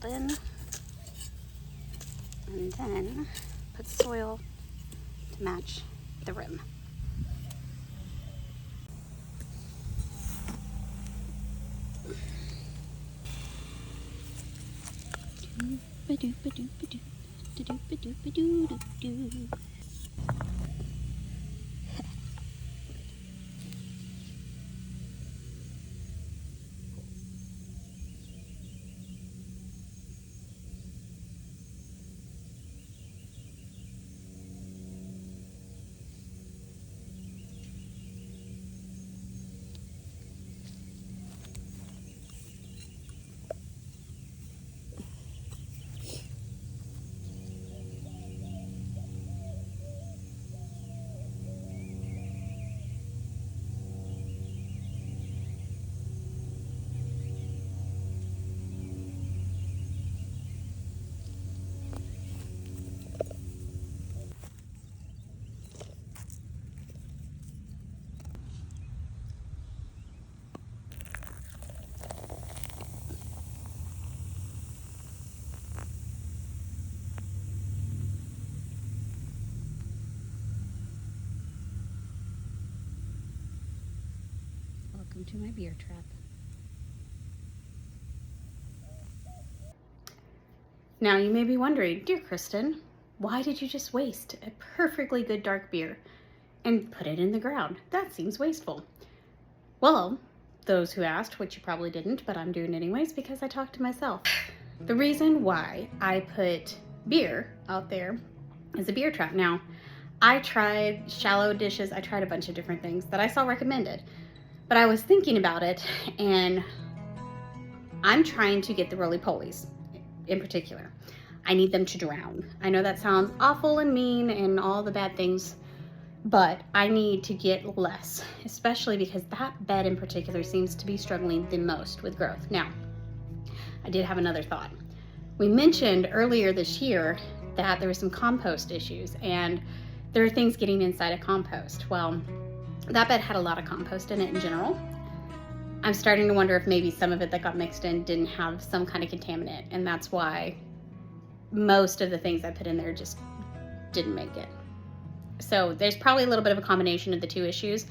filled in. And then put soil to match the rim. Welcome to my beer trap. Now you may be wondering, dear Kristen, why did you just waste a perfectly good dark beer and put it in the ground? That seems wasteful. Well, those who asked, which you probably didn't, but I'm doing it anyways because I talked to myself. The reason why I put beer out there is a beer trap. Now, I tried shallow dishes, I tried a bunch of different things that I saw recommended. But I was thinking about it, and I'm trying to get the roly-polies in particular. I need them to drown. I know that sounds awful and mean and all the bad things, but I need to get less, especially because that bed in particular seems to be struggling the most with growth. Now, I did have another thought. We mentioned earlier this year that there were some compost issues, and there are things getting inside a compost. Well, that bed had a lot of compost in it in general. I'm starting to wonder if maybe some of it that got mixed in didn't have some kind of contaminant, and that's why most of the things I put in there just didn't make it. So there's probably a little bit of a combination of the two issues.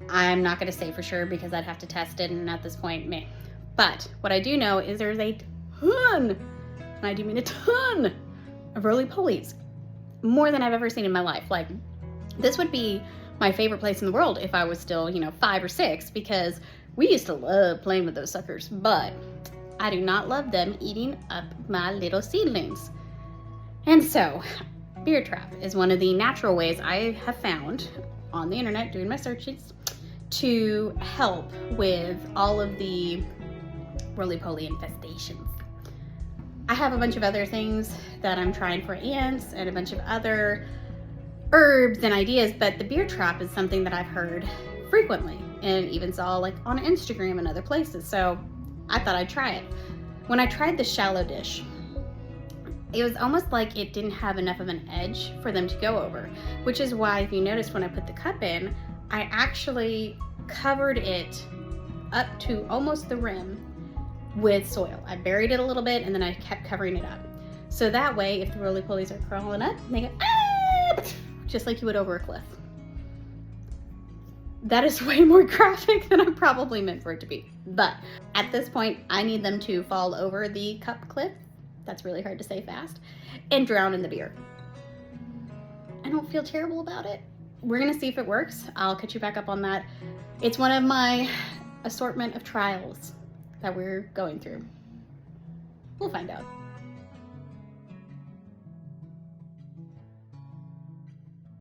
I'm not going to say for sure because I'd have to test it, and at this point, meh. But what I do know is there's a ton, and I do mean a ton, of roly-polies. More than I've ever seen in my life. Like, this would be my favorite place in the world if I was still, 5 or 6, because we used to love playing with those suckers, but I do not love them eating up my little seedlings. And so, beer trap is one of the natural ways I have found on the internet doing my searches to help with all of the roly-poly infestations. I have a bunch of other things that I'm trying for ants and a bunch of other herbs and ideas, but the beer trap is something that I've heard frequently and even saw like on Instagram and other places. So I thought I'd try it. When I tried the shallow dish, it was almost like it didn't have enough of an edge for them to go over, which is why if you notice when I put the cup in, I actually covered it up to almost the rim with soil. I buried it a little bit and then I kept covering it up. So that way, if the roly-polies are crawling up, they go, ah! Just like you would over a cliff. That is way more graphic than I probably meant for it to be. But at this point, I need them to fall over the cup cliff. That's really hard to say fast. And drown in the beer. I don't feel terrible about it. We're gonna see if it works. I'll catch you back up on that. It's one of my assortment of trials that we're going through. We'll find out.